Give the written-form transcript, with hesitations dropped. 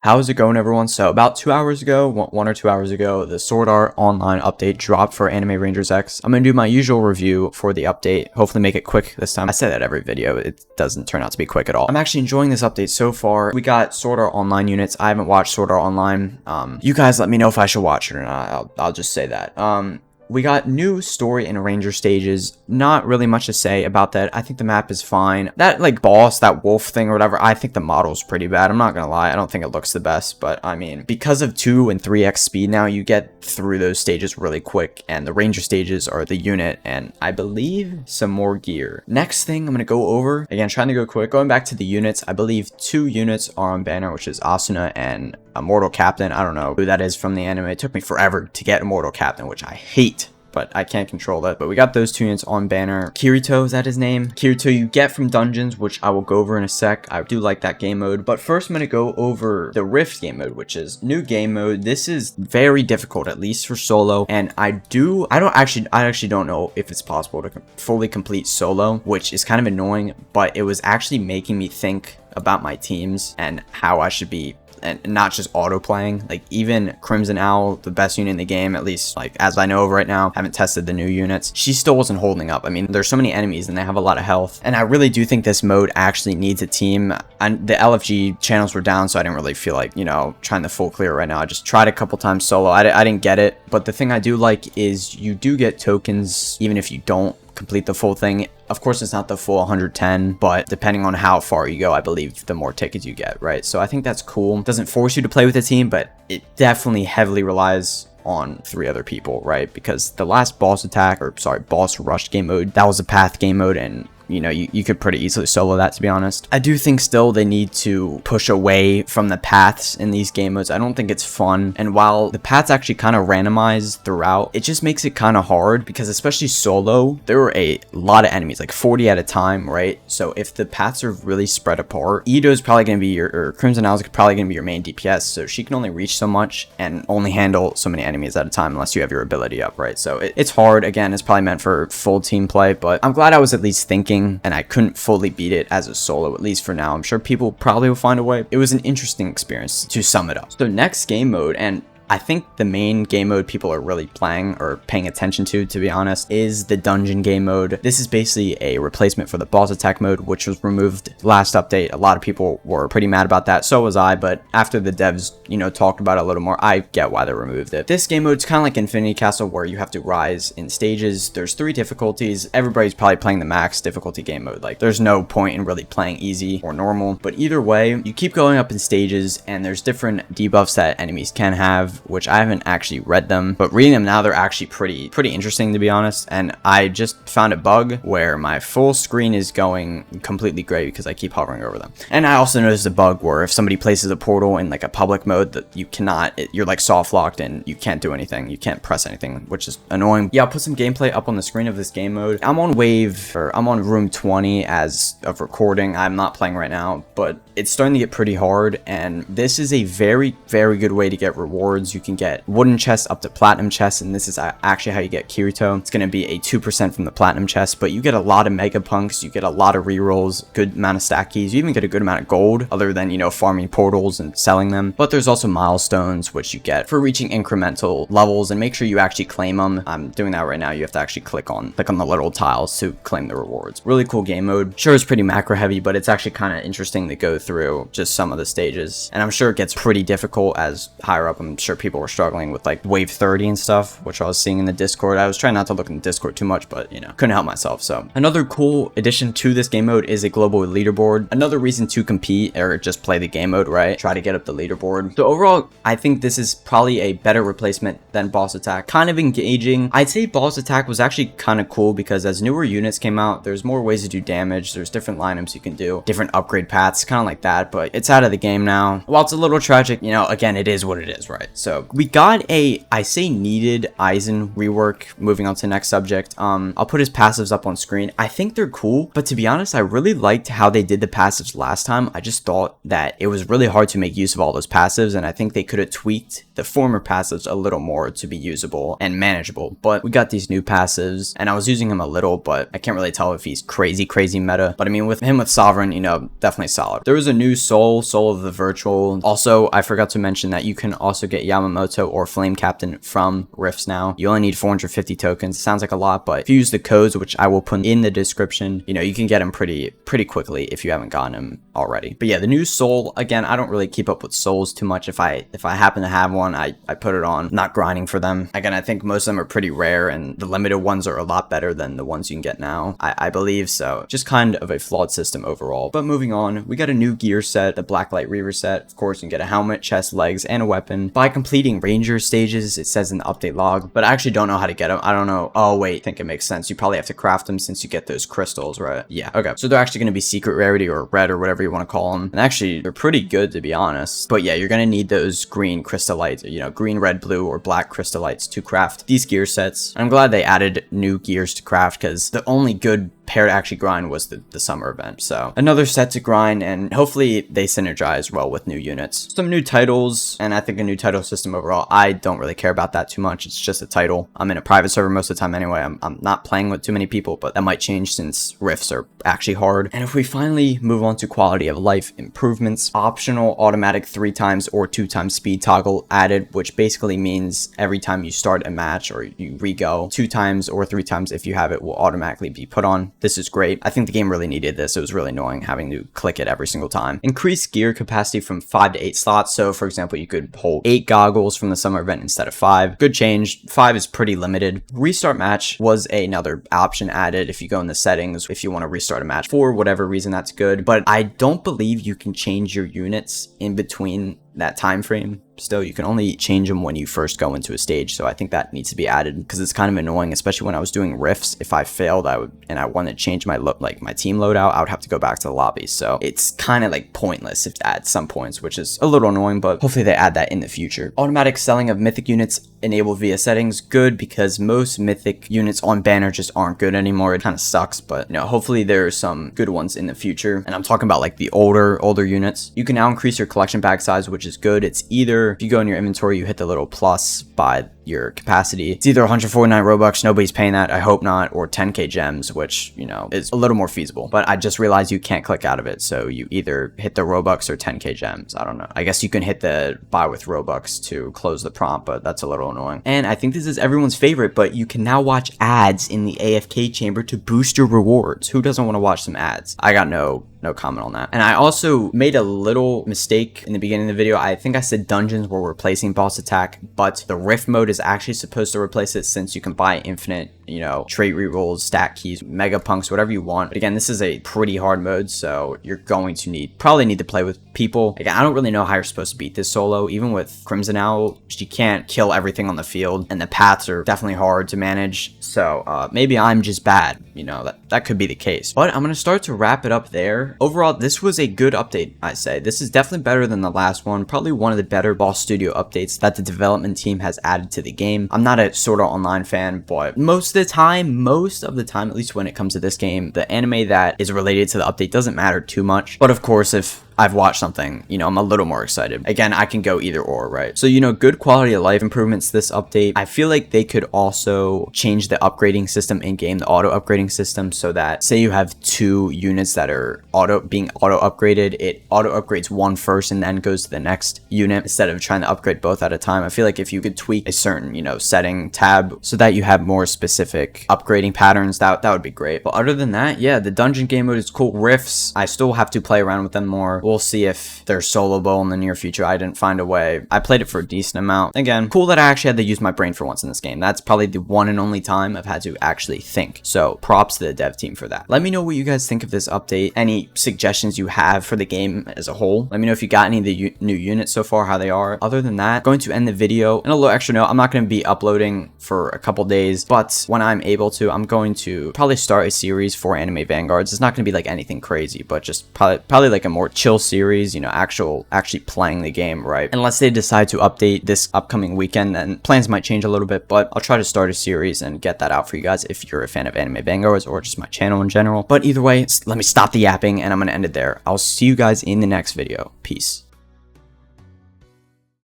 How's it going, everyone? So about 2 hours ago, 1 or 2 hours ago, the Sword Art Online update dropped for Anime Rangers X. I'm going to do my usual review for the update, hopefully make it quick this time. I say that every video, it doesn't turn out to be quick at all. I'm actually enjoying this update so far. We got Sword Art Online units. I haven't watched Sword Art Online. You guys let me know if I should watch it or not. I'll just say that. We got new story and ranger stages. Not really much to say about that. I think the map is fine. That like boss, that wolf thing or whatever, I think the model's pretty bad. I'm not gonna lie. I don't think it looks the best, but I mean, because of 2 and 3x speed now, you get through those stages really quick, and the ranger stages are the unit and I believe some more gear. Next thing I'm gonna go over, again, trying to go quick, going back to the units, I believe 2 units are on banner, which is Asuna and Immortal Captain. I don't know who that is from the anime. It took me forever to get Immortal Captain, which I hate, but I can't control that. But we got those 2 units on banner. Kirito, is that his name? Kirito you get from dungeons, which I will go over in a sec. I do like that game mode. But first I'm going to go over the Rift game mode, which is new game mode. This is very difficult, at least for solo. And I actually don't know if it's possible to fully complete solo, which is kind of annoying, but it was actually making me think about my teams and how I should be, and not just auto playing. Like even Crimson Owl, the best unit in the game, at least like as I know of right now, haven't tested the new units, she still wasn't holding up. I mean, there's so many enemies and they have a lot of health, and I really do think this mode actually needs a team. And the LFG channels were down, so I didn't really feel like, you know, trying the full clear right now. I just tried a couple times solo. I didn't get it, but the thing I do like is you do get tokens even if you don't complete the full thing. Of course, it's not the full 110, but depending on how far you go, I believe the more tickets you get, right? So I think that's cool. It doesn't force you to play with a team, but it definitely heavily relies on 3 other people, right? Because the last boss rush game mode, that was a path game mode, and you know, you could pretty easily solo that, to be honest. I do think still they need to push away from the paths in these game modes. I don't think it's fun. And while the paths actually kind of randomize throughout, it just makes it kind of hard because especially solo, there were a lot of enemies, like 40 at a time, right? So if the paths are really spread apart, Ido's probably going to be or Crimson Owl's probably going to be your main DPS. So she can only reach so much and only handle so many enemies at a time unless you have your ability up, right? So it's hard. Again, it's probably meant for full team play, but I'm glad I was at least thinking, and I couldn't fully beat it as a solo, at least for now. I'm sure people probably will find a way. It was an interesting experience, to sum it up. So next game mode, and I think the main game mode people are really playing or paying attention to be honest, is the dungeon game mode. This is basically a replacement for the boss attack mode, which was removed last update. A lot of people were pretty mad about that, so was I, but after the devs, you know, talked about it a little more, I get why they removed it. This game mode is kind of like Infinity Castle, where you have to rise in stages. There's 3 difficulties. Everybody's probably playing the max difficulty game mode. Like, there's no point in really playing easy or normal, but either way, you keep going up in stages, and there's different debuffs that enemies can have, which I haven't actually read them, but reading them now, they're actually pretty interesting, to be honest. And I just found a bug where my full screen is going completely gray because I keep hovering over them. And I also noticed a bug where if somebody places a portal in like a public mode, that you cannot, you're like soft locked and you can't do anything, you can't press anything, which is annoying. Yeah, I'll put some gameplay up on the screen of this game mode. I'm on I'm on room 20 as of recording. I'm not playing right now, but it's starting to get pretty hard, and this is a very good way to get rewards. You can get wooden chests up to platinum chests, and this is actually how you get Kirito. It's going to be a 2% from the platinum chest, but you get a lot of mega punks, you get a lot of rerolls, good amount of stack keys, you even get a good amount of gold, other than, you know, farming portals and selling them. But there's also milestones, which you get for reaching incremental levels, and make sure you actually claim them. I'm doing that right now. You have to actually click on the little tiles to claim the rewards. Really cool game mode. Sure, it's pretty macro heavy, but it's actually kind of interesting to go through just some of the stages, and I'm sure it gets pretty difficult as higher up. I'm sure people were struggling with like wave 30 and stuff, which I was seeing in the Discord. I was trying not to look in the Discord too much, but you know, couldn't help myself. So another cool addition to this game mode is a global leaderboard. Another reason to compete or just play the game mode, right? Try to get up the leaderboard. So overall, I think this is probably a better replacement than boss attack. Kind of engaging. I'd say boss attack was actually kind of cool because as newer units came out, there's more ways to do damage. There's different lineups you can do, different upgrade paths, kind of like that, but it's out of the game now. While it's a little tragic, you know, again, it is what it is, right? So so we got a, I say needed Aizen rework. Moving on to the next subject. I'll put his passives up on screen. I think they're cool, but to be honest, I really liked how they did the passives last time. I just thought that it was really hard to make use of all those passives, and I think they could have tweaked the former passives a little more to be usable and manageable. But we got these new passives, and I was using him a little, but I can't really tell if he's crazy meta. But I mean, with him with Sovereign, you know, definitely solid. There was a new Soul of the Virtual. Also, I forgot to mention that you can also get Yamamoto or Flame Captain from Rifts now. You only need 450 tokens. Sounds like a lot, but if you use the codes, which I will put in the description, you know, you can get him pretty quickly if you haven't gotten him already. But yeah, the new Soul, again, I don't really keep up with Souls too much. If I happen to have one, I put it on. Not grinding for them. Again, I think most of them are pretty rare, and the limited ones are a lot better than the ones you can get now. I believe so. Just kind of a flawed system overall. But moving on, we got a new gear set, the Blacklight Reaver set. Of course, you can get a helmet, chest, legs, and a weapon by completing Ranger stages. It says in the update log, but I actually don't know how to get them. I don't know. Oh wait, I think it makes sense. You probably have to craft them since you get those crystals, right? Yeah. Okay. So they're actually going to be secret rarity or red or whatever you want to call them. And actually, they're pretty good to be honest. But yeah, you're going to need those green crystallites, you know, green, red, blue, or black crystallites to craft these gear sets. I'm glad they added new gears to craft, because the only good pair to actually grind was the summer event. So another set to grind, and hopefully they synergize well with new units. Some new titles, and I think a new title system overall. I don't really care about that too much. It's just a title. I'm in a private server most of the time anyway. I'm not playing with too many people, but that might change since rifts are actually hard. And if we finally move on to quality of life improvements, optional automatic 3x or 2x speed toggle added, which basically means every time you start a match or you re-go, 2x or 3x if you have it will automatically be put on. This is great. I think the game really needed this. It was really annoying having to click it every single time. Increase gear capacity from 5 to 8 slots. So for example, you could hold 8 goggles from the summer event instead of 5. Good change. 5 is pretty limited. Restart match was another option added if you go in the settings, if you want to restart a match for whatever reason, that's good. But I don't believe you can change your units in between that time frame. Still, you can only change them when you first go into a stage, so I think that needs to be added, because it's kind of annoying, especially when I was doing rifts. If I failed, I wanted to change my my team loadout, I would have to go back to the lobby. So it's kind of like pointless at some points, which is a little annoying, but hopefully they add that in the future. Automatic selling of mythic units enabled via settings, good, because most mythic units on banner just aren't good anymore. It kind of sucks, but you know, hopefully there are some good ones in the future. And I'm talking about like the older units. You can now increase your collection bag size, which is good. It's either, if you go in your inventory, you hit the little plus by your capacity. It's either 149 Robux, nobody's paying that, I hope not, or 10k gems, which, you know, is a little more feasible. But I just realized you can't click out of it, so you either hit the Robux or 10k gems. I don't know. I guess you can hit the buy with Robux to close the prompt, but that's a little annoying. And I think this is everyone's favorite, but you can now watch ads in the AFK chamber to boost your rewards. Who doesn't want to watch some ads? I got no comment on that. And I also made a little mistake in the beginning of the video. I think I said dungeons were replacing boss attack, but the rift mode is actually supposed to replace it, since you can buy infinite, you know, trait rerolls, stat keys, mega punks, whatever you want. But again, this is a pretty hard mode, so you're going to probably need to play with people. Again, I don't really know how you're supposed to beat this solo. Even with Crimson Owl, you can't kill everything on the field, and the paths are definitely hard to manage. So maybe I'm just bad, you know, that could be the case. But I'm gonna start to wrap it up there. Overall, this was a good update, I say. This is definitely better than the last one. Probably one of the better Boss Studio updates that the development team has added to the game. I'm not a Sword Art Online fan, but most of the time, at least when it comes to this game, the anime that is related to the update doesn't matter too much. But of course, if I've watched something, you know, I'm a little more excited. Again, I can go either or, right? So, you know, good quality of life improvements this update. I feel like they could also change the upgrading system in game, the auto upgrading system, so that say you have 2 units that are being auto upgraded, it auto upgrades one first and then goes to the next unit instead of trying to upgrade both at a time. I feel like if you could tweak a certain, you know, setting tab so that you have more specific upgrading patterns, that would be great. But other than that, yeah, the dungeon game mode is cool. Rifts, I still have to play around with them more. We'll see if there's soloable in the near future. I didn't find a way. I played it for a decent amount. Again, cool that I actually had to use my brain for once in this game. That's probably the one and only time I've had to actually think. So props to the dev team for that. Let me know what you guys think of this update. Any suggestions you have for the game as a whole. Let me know if you got any of the new units so far, how they are. Other than that, I'm going to end the video. And a little extra note, I'm not going to be uploading for a couple days, but when I'm able to, I'm going to probably start a series for Anime Vanguards. It's not going to be like anything crazy, but just probably like a more chill real series, you know, actually playing the game, right? Unless they decide to update this upcoming weekend, then plans might change a little bit, but I'll try to start a series and get that out for you guys if you're a fan of Anime Vanguards or just my channel in general. But either way, let me stop the yapping and I'm gonna end it there. I'll see you guys in the next video. Peace.